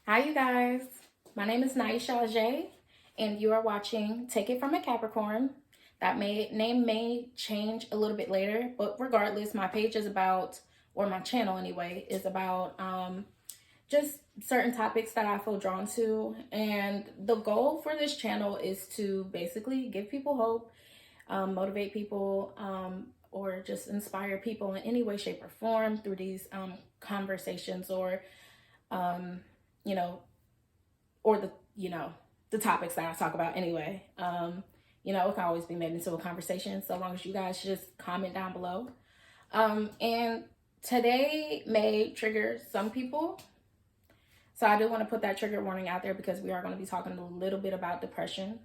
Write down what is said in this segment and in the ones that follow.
Hi, you guys. My name is Naisha J, and you are watching Take It From a Capricorn. Name may change a little bit later, but regardless, my page is about, or my channel anyway, is about just certain topics that I feel drawn to. And the goal for this channel is to basically give people hope, motivate people, or just inspire people in any way, shape, or form through these conversations or um, you know, or the topics that I talk about anyway. It can always be made into a conversation so long as you guys just comment down below. And today may trigger some people. So I do want to put that trigger warning out there because we are going to be talking a little bit about depression,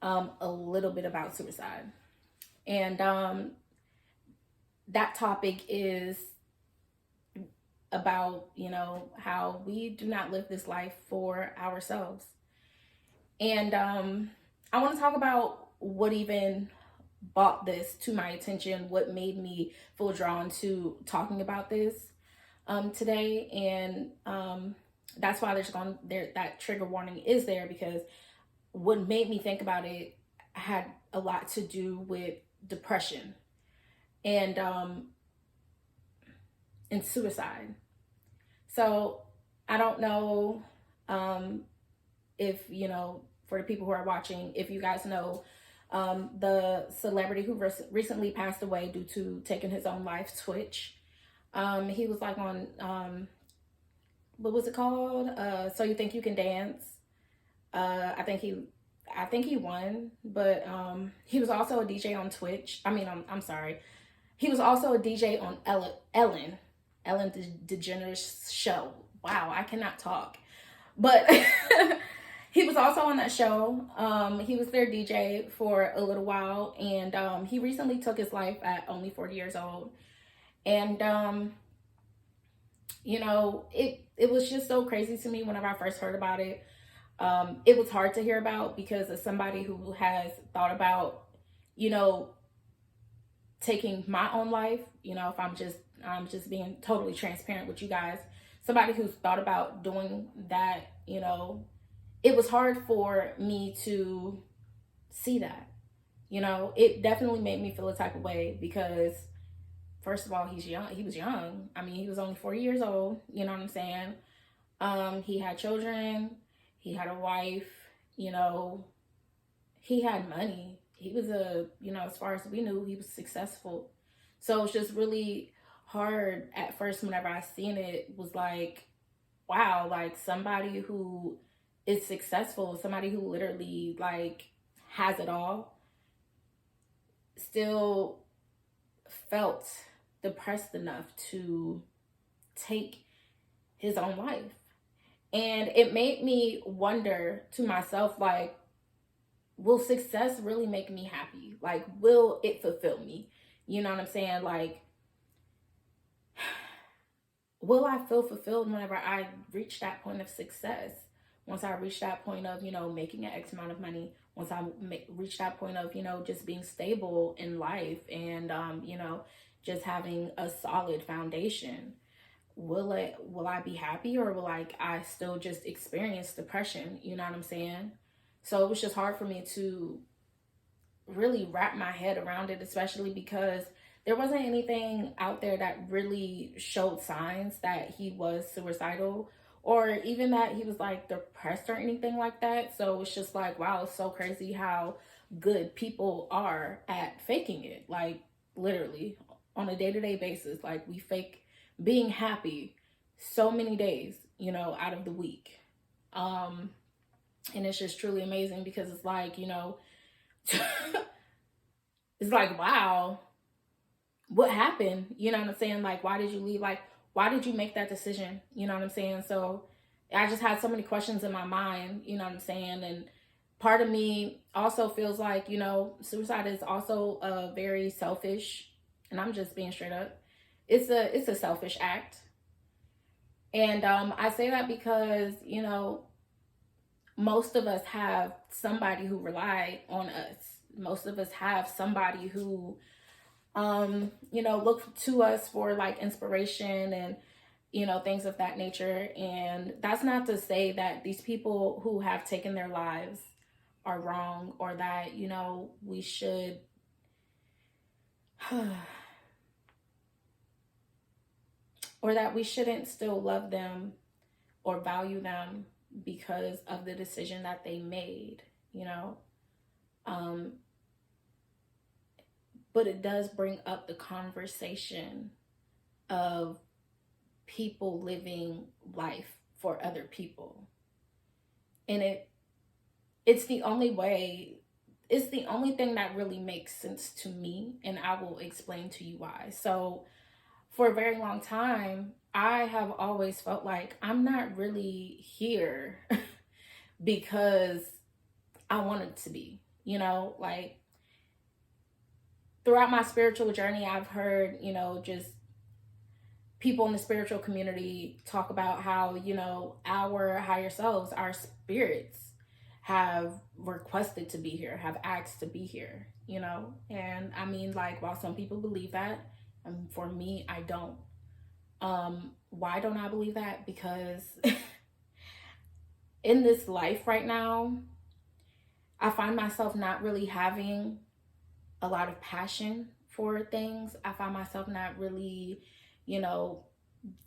a little bit about suicide. And that topic is about, how we do not live this life for ourselves. And I want to talk about what even brought this to my attention, what made me feel drawn to talking about this today. And that's why that trigger warning is there, because what made me think about it had a lot to do with depression and suicide. So I don't know if, for the people who are watching, if you guys know the celebrity who recently passed away due to taking his own life, Twitch. He was like on, what was it called? So You Think You Can Dance. I think he won, but he was also a DJ on Twitch. I'm sorry. He was also a DJ on Ellen DeGeneres show. Wow, I cannot talk. But he was also on that show. He was their DJ for a little while, and he recently took his life at only 40 years old. And it was just so crazy to me whenever I first heard about it. It was hard to hear about because as somebody who has thought about, taking my own life, if I'm just being totally transparent with you guys, somebody who's thought about doing that, it was hard for me to see that. It definitely made me feel a type of way because first of all, he was young. He was only 40 years old, you know what I'm saying? He had children, he had a wife, he had money. He was as far as we knew, he was successful. So it's just really hard at first whenever I seen it, was like, wow, like somebody who is successful, somebody who literally like has it all, still felt depressed enough to take his own life. And it made me wonder to myself, like, will success really make me happy? Like, will it fulfill me? You know what I'm saying? Like, will I feel fulfilled whenever I reach that point of success? Once I reach that point of, making an X amount of money, once I reach that point of, just being stable in life and, just having a solid foundation, will I be happy, or will I still just experience depression? You know what I'm saying? So it was just hard for me to really wrap my head around it, especially because there wasn't anything out there that really showed signs that he was suicidal or even that he was like depressed or anything like that. So it's just like, wow, it's so crazy how good people are at faking it. Like literally on a day-to-day basis, like we fake being happy so many days, out of the week. And it's just truly amazing because it's like, it's like, wow, what happened? You know what I'm saying? Like, why did you leave? Like, why did you make that decision? You know what I'm saying? So I just had so many questions in my mind, you know what I'm saying? And part of me also feels like, suicide is also a very selfish, and I'm just being straight up. It's a selfish act. And I say that because, most of us have somebody who relied on us. Most of us have somebody who, look to us for like inspiration and, things of that nature. And that's not to say that these people who have taken their lives are wrong, or that, we should or that we shouldn't still love them or value them because of the decision that they made, um, but it does bring up the conversation of people living life for other people. And it's the only way, it's the only thing that really makes sense to me, and I will explain to you why. So for a very long time, I have always felt like I'm not really here because I wanted to be, like throughout my spiritual journey, I've heard, just people in the spiritual community talk about how, our higher selves, our spirits have requested to be here, have asked to be here, and I mean, like, while some people believe that, for me, I don't. Why don't I believe that? Because in this life right now, I find myself not really having a lot of passion for things. I find myself not really,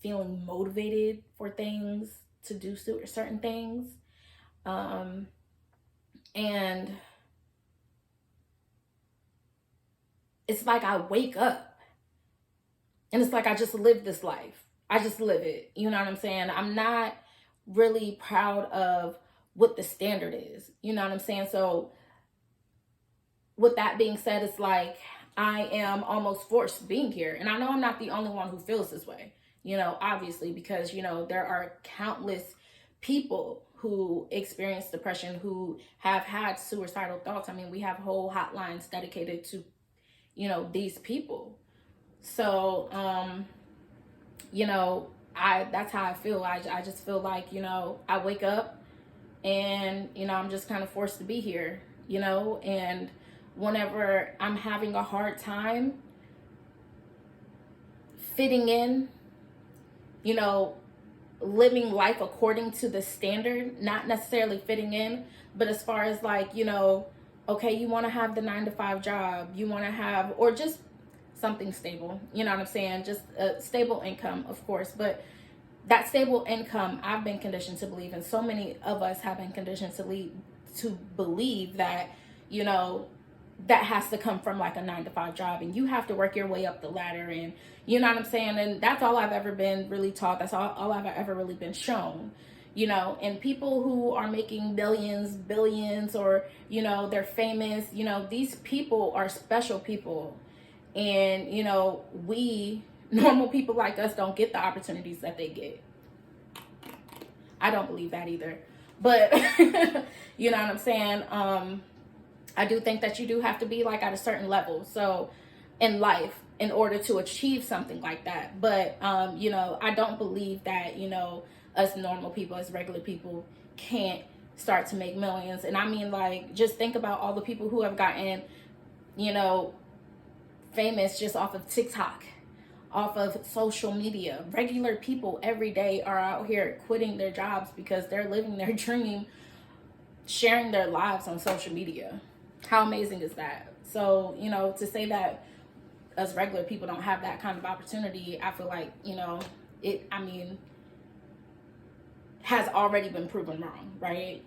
feeling motivated for things, to do certain things. And it's like I wake up and it's like I just live this life. I just live it. You know what I'm saying? I'm not really proud of what the standard is. You know what I'm saying? So with that being said, it's like I am almost forced being here. And I know I'm not the only one who feels this way, obviously, because, there are countless people who experience depression, who have had suicidal thoughts. I mean, we have whole hotlines dedicated to, these people. So, that's how I feel. I just feel like, I wake up and, I'm just kind of forced to be here, and whenever I'm having a hard time fitting in, living life according to the standard, not necessarily fitting in, but as far as like, okay, you want to have the 9-to-5 job, you want to have, or just something stable, you know what I'm saying? Just a stable income, of course, but that stable income, I've been conditioned to believe, and so many of us have been conditioned to believe that, that has to come from like a 9-to-5 job, and you have to work your way up the ladder, and you know what I'm saying? And that's all I've ever been really taught. That's all I've ever really been shown, and people who are making millions, billions, or, they're famous, these people are special people. And, we normal people like us don't get the opportunities that they get. I don't believe that either. But, you know what I'm saying? I do think that you do have to be like at a certain level. So in life, in order to achieve something like that. But, I don't believe that, us normal people, us regular people can't start to make millions. And I mean, like, just think about all the people who have gotten, famous just off of TikTok, off of social media. Regular people every day are out here quitting their jobs because they're living their dream, sharing their lives on social media. How amazing is that? So, to say that us regular people don't have that kind of opportunity, I feel like, has already been proven wrong, right?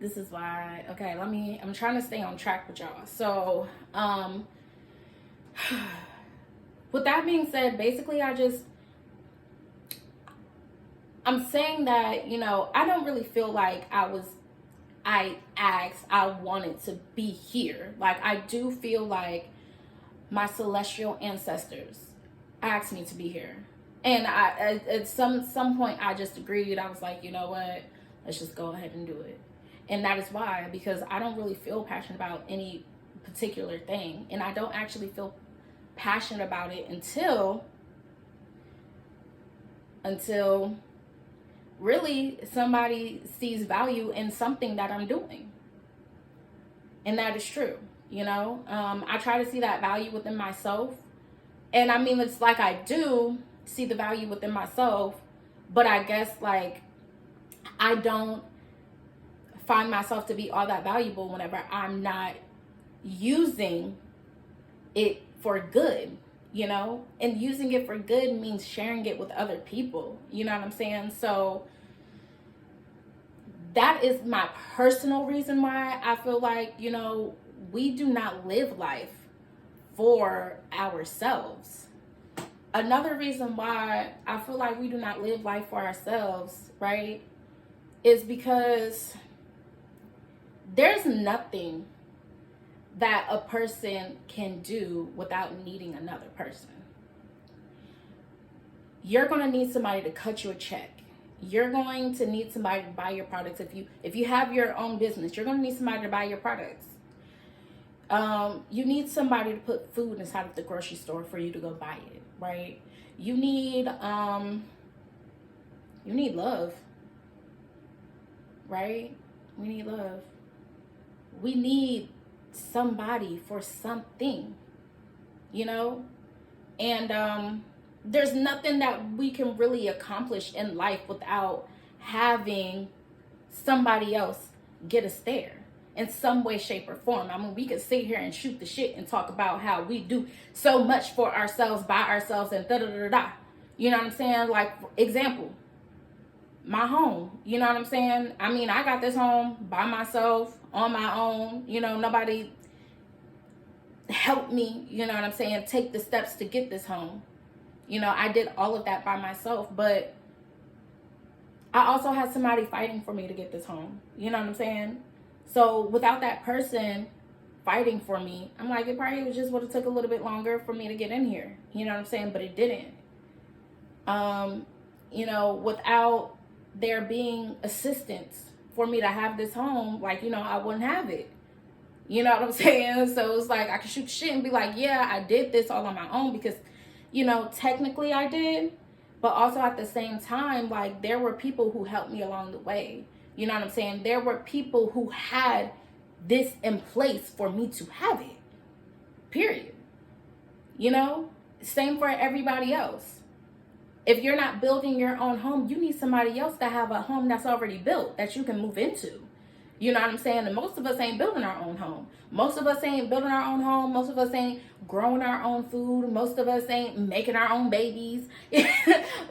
This is why, okay, I'm trying to stay on track with y'all. So, with that being said, basically, I'm saying that, I don't really feel like I wanted to be here. Like, I do feel like my celestial ancestors asked me to be here. And at some point, I just agreed. I was like, you know what, let's just go ahead and do it. And that is why, because I don't really feel passionate about any particular thing. And I don't actually feel passionate about it until really somebody sees value in something that I'm doing. And that is true. I try to see that value within myself. And I mean, it's like I do see the value within myself, but I guess like I don't find myself to be all that valuable whenever I'm not using it for good, you know? And using it for good means sharing it with other people, you know what I'm saying? So that is my personal reason why I feel like, you know, we do not live life for ourselves. Another reason why I feel like we do not live life for ourselves, right, is because there's nothing that a person can do without needing another person. You're going to need somebody to cut you a check. You're going to need somebody to buy your products. If you have your own business, you're going to need somebody to buy your products. You need somebody to put food inside of the grocery store for you to go buy it, right? You need love, right? We need love. We need somebody for something, you know? And there's nothing that we can really accomplish in life without having somebody else get us there in some way, shape, or form. I mean, we could sit here and shoot the shit and talk about how we do so much for ourselves, by ourselves, and da da da da. You know what I'm saying? Like, for example, my home. You know what I'm saying? I mean, I got this home by myself, on my own. You know, nobody helped me, you know what I'm saying, take the steps to get this home. You know, I did all of that by myself, but I also had somebody fighting for me to get this home. You know what I'm saying? So without that person fighting for me, I'm like, it probably just would have took a little bit longer for me to get in here. You know what I'm saying? But it didn't. You know, without there being assistance for me to have this home, like, you know, I wouldn't have it. You know what I'm saying? So it's like I could shoot shit and be like, yeah, I did this all on my own because, you know, technically I did. But also at the same time, like, there were people who helped me along the way. You know what I'm saying? There were people who had this in place for me to have it. Period. You know? Same for everybody else. If you're not building your own home, you need somebody else to have a home that's already built that you can move into. You know what I'm saying? And most of us ain't building our own home. Most of us ain't building our own home. Most of us ain't growing our own food. Most of us ain't making our own babies.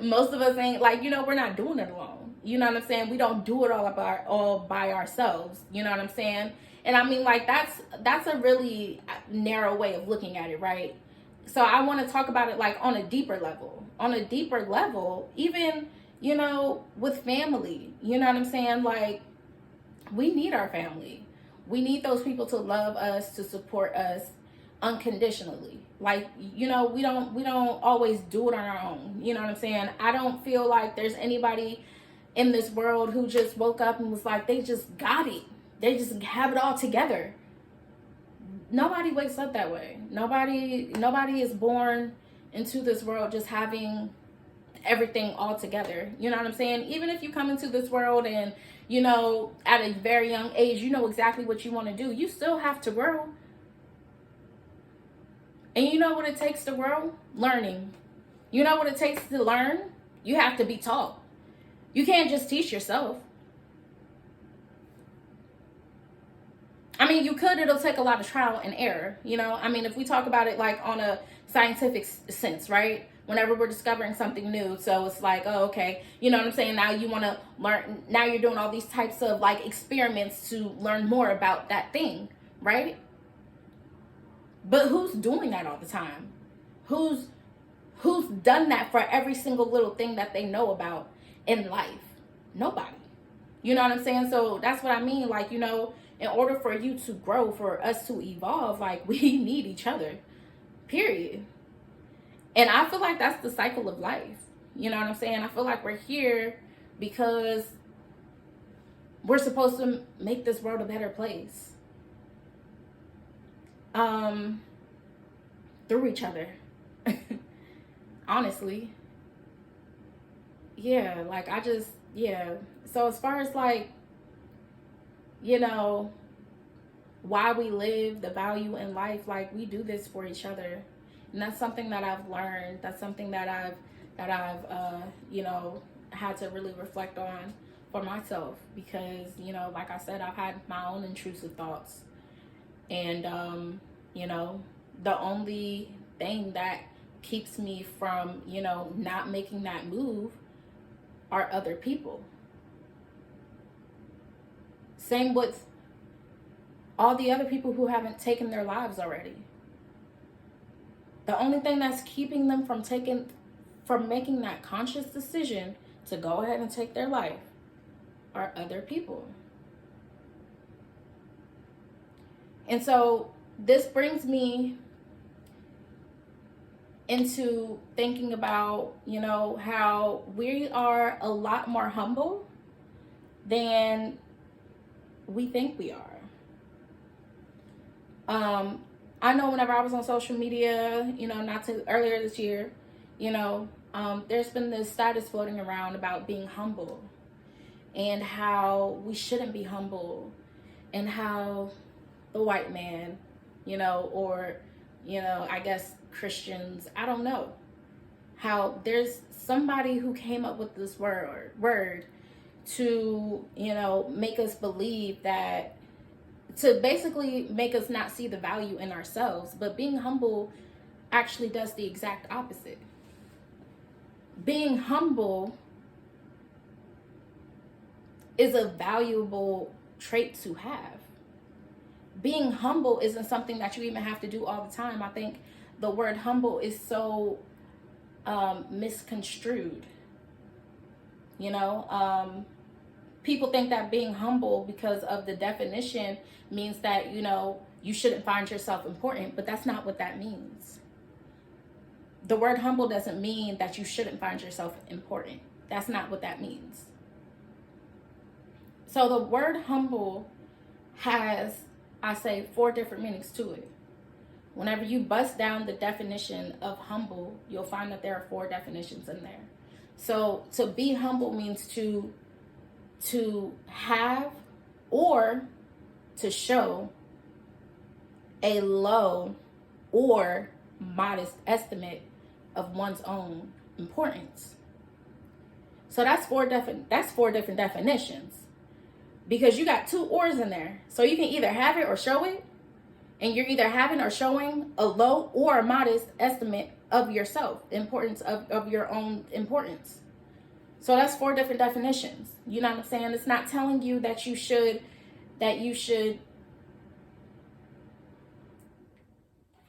Most of us ain't, like, you know, we're not doing it alone. You know what I'm saying? We don't do it all by ourselves. You know what I'm saying? And I mean, like, that's a really narrow way of looking at it, right? So I want to talk about it like on a deeper level. On a deeper level, even, you know, with family. You know what I'm saying? Like, we need our family. We need those people to love us, to support us unconditionally. Like, you know, we don't always do it on our own. You know what I'm saying? I don't feel like there's anybody in this world who just woke up and was like, they just got it. They just have it all together. Nobody wakes up that way. Nobody is born into this world just having everything all together. You know what I'm saying? Even if you come into this world and, you know, at a very young age, you know exactly what you want to do, you still have to grow. And you know what it takes to grow? Learning. You know what it takes to learn? You have to be taught. You can't just teach yourself. I mean, you could. It'll take a lot of trial and error. You know, I mean, if we talk about it like on a scientific sense, right? Whenever we're discovering something new, so it's like, oh, okay, you know what I'm saying? Now you want to learn. Now you're doing all these types of like experiments to learn more about that thing, right? But who's doing that all the time? Who's done that for every single little thing that they know about in life? Nobody. You know what I'm saying? So that's what I mean. Like, you know, in order for you to grow, for us to evolve, like, we need each other. Period. And I feel like that's the cycle of life. You know what I'm saying? I feel like we're here because we're supposed to make this world a better place. Through each other. Honestly. Yeah, like, So as far as like, you know, why we live, the value in life, like, we do this for each other. And that's something that I've learned. That's something that I've you know, had to really reflect on for myself, because, you know, like I said, I've had my own intrusive thoughts. And, you know, the only thing that keeps me from, you know, not making that move are other people. Same with all the other people who haven't taken their lives already. The only thing that's keeping them from making that conscious decision to go ahead and take their life are other people. And so this brings me into thinking about, you know, how we are a lot more humble than we think we are. I know whenever I was on social media, you know, earlier this year, you know, there's been this status floating around about being humble and how we shouldn't be humble, and how the white man, you know, or, you know, I guess Christians, I don't know, how there's somebody who came up with this word to, you know, make us believe that, to basically make us not see the value in ourselves. But being humble actually does the exact opposite. Being humble is a valuable trait to have. Being humble isn't something that you even have to do all the time. I think the word humble is so misconstrued. You know, people think that being humble, because of the definition, means that, you know, you shouldn't find yourself important, but that's not what that means. The word humble doesn't mean that you shouldn't find yourself important. That's not what that means. So the word humble has, I say, 4 different meanings to it. Whenever you bust down the definition of humble, you'll find that there are 4 definitions in there. So to be humble means to have or to show a low or modest estimate of one's own importance. So that's 4 different definitions, because you got 2 ors in there. So you can either have it or show it, and you're either having or showing a low or a modest estimate of yourself, importance of your own importance. So that's 4 different definitions. You know what I'm saying? It's not telling you that you should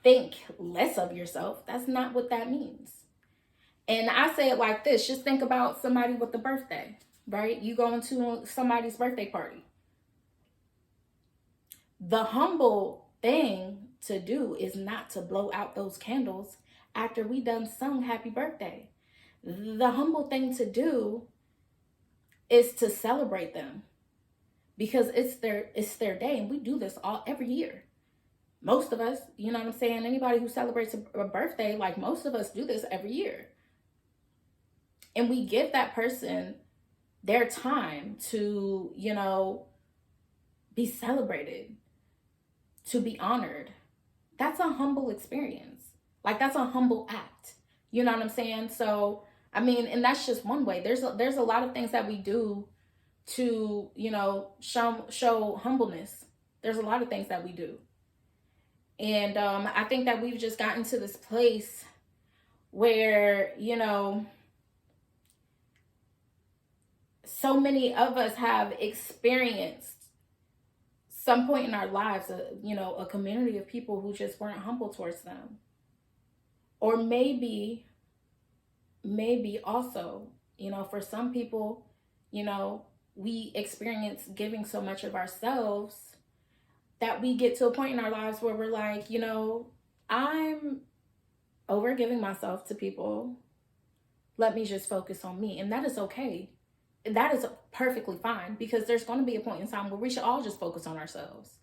think less of yourself. That's not what that means. And I say it like this: just think about somebody with a birthday, right? You go into somebody's birthday party. The humble thing to do is not to blow out those candles after we done sung happy birthday. The humble thing to do is to celebrate them, because it's their day, and we do this every year. Most of us, you know what I'm saying? Anybody who celebrates a birthday, like, most of us do this every year. And we give that person their time to, you know, be celebrated, to be honored. That's a humble experience. Like, that's a humble act. You know what I'm saying? So, I mean, and that's just one way. There's a lot of things that we do to, you know, show humbleness. There's a lot of things that we do. And I think that we've just gotten to this place where, you know, so many of us have experienced some point in our lives, you know, a community of people who just weren't humble towards them. Or maybe also, you know, for some people, you know, we experience giving so much of ourselves that we get to a point in our lives where we're like, you know, I'm over giving myself to people. Let me just focus on me. And that is okay. That is perfectly fine, because there's going to be a point in time where we should all just focus on ourselves.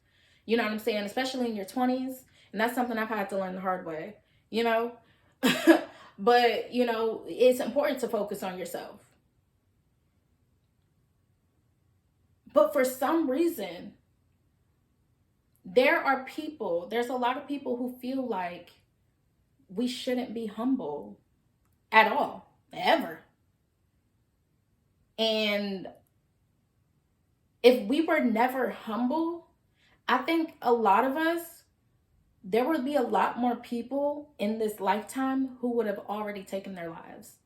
You know what I'm saying? Especially in your 20s. And that's something I've had to learn the hard way, you know? But, you know, it's important to focus on yourself. But for some reason, there's a lot of people who feel like we shouldn't be humble at all, ever. And if we were never humble, I think a lot of us, there would be a lot more people in this lifetime who would have already taken their lives.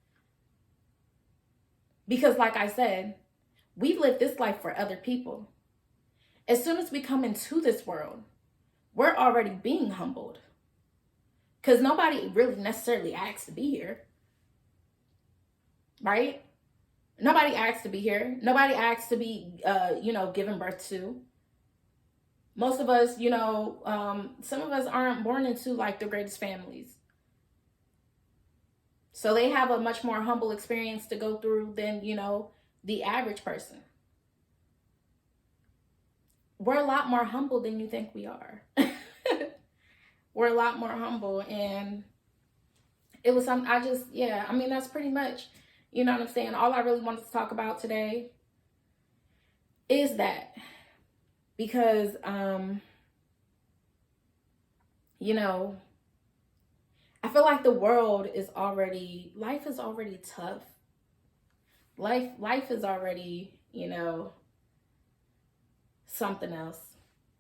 Because, like I said, we live this life for other people. As soon as we come into this world, we're already being humbled. Because nobody really necessarily asked to be here. Right? Nobody asked to be here. Nobody asked to be, given birth to. Most of us, some of us aren't born into like the greatest families. So they have a much more humble experience to go through than, the average person. We're a lot more humble than you think we are. We're a lot more humble. And it was something that's pretty much, you know what I'm saying? All I really wanted to talk about today is that. Because, I feel like the world is already, life is already tough. Life is already, something else.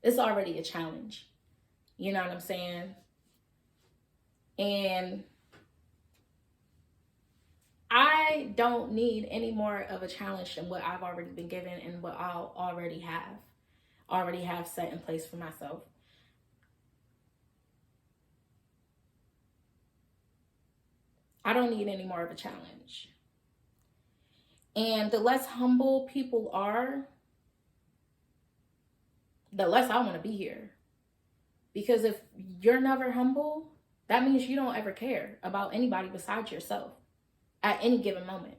It's already a challenge. You know what I'm saying? And I don't need any more of a challenge than what I've already been given and what I'll already have set in place for myself. I don't need any more of a challenge. And the less humble people are, the less I want to be here. Because if you're never humble, that means you don't ever care about anybody besides yourself at any given moment.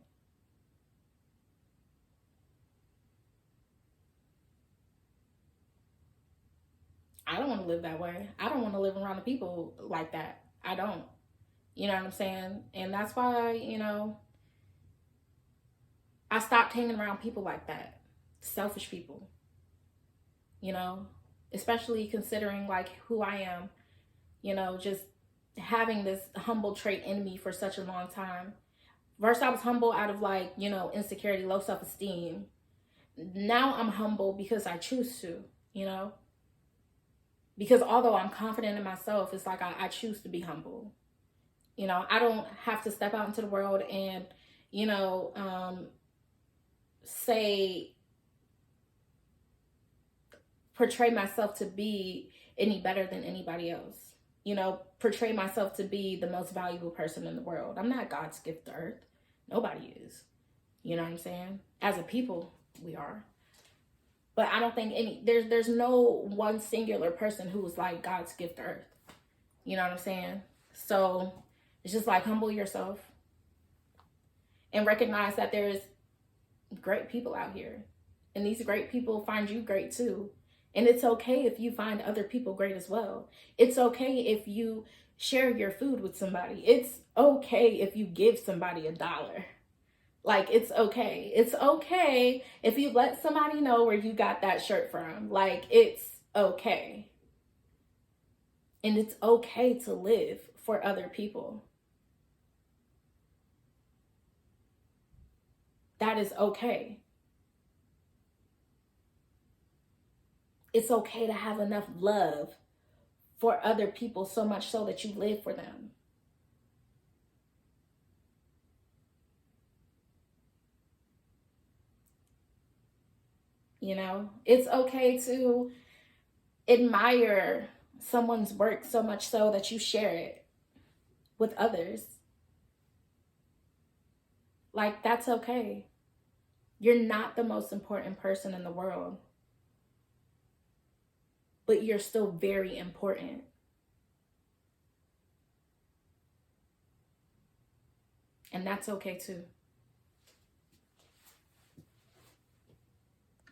I don't want to live that way. I don't want to live around the people like that. I don't. You know what I'm saying? And that's why, I stopped hanging around people like that. Selfish people. Especially considering like who I am, just having this humble trait in me for such a long time. First, I was humble out of like, insecurity, low self-esteem. Now I'm humble because I choose to, because although I'm confident in myself, it's like I choose to be humble. I don't have to step out into the world and, portray myself to be any better than anybody else. Portray myself to be the most valuable person in the world. I'm not God's gift to earth. Nobody is. You know what I'm saying? As a people, we are. But I don't think there's no one singular person who is like God's gift to earth. You know what I'm saying? So it's just like humble yourself and recognize that there's great people out here. And these great people find you great too. And it's okay if you find other people great as well. It's okay if you share your food with somebody. It's okay if you give somebody $1. Like, it's okay. It's okay if you let somebody know where you got that shirt from. Like, it's okay. And it's okay to live for other people. That is okay. It's okay to have enough love for other people, so much so that you live for them. It's okay to admire someone's work so much so that you share it with others. Like, that's okay. You're not the most important person in the world, but you're still very important. And that's okay too.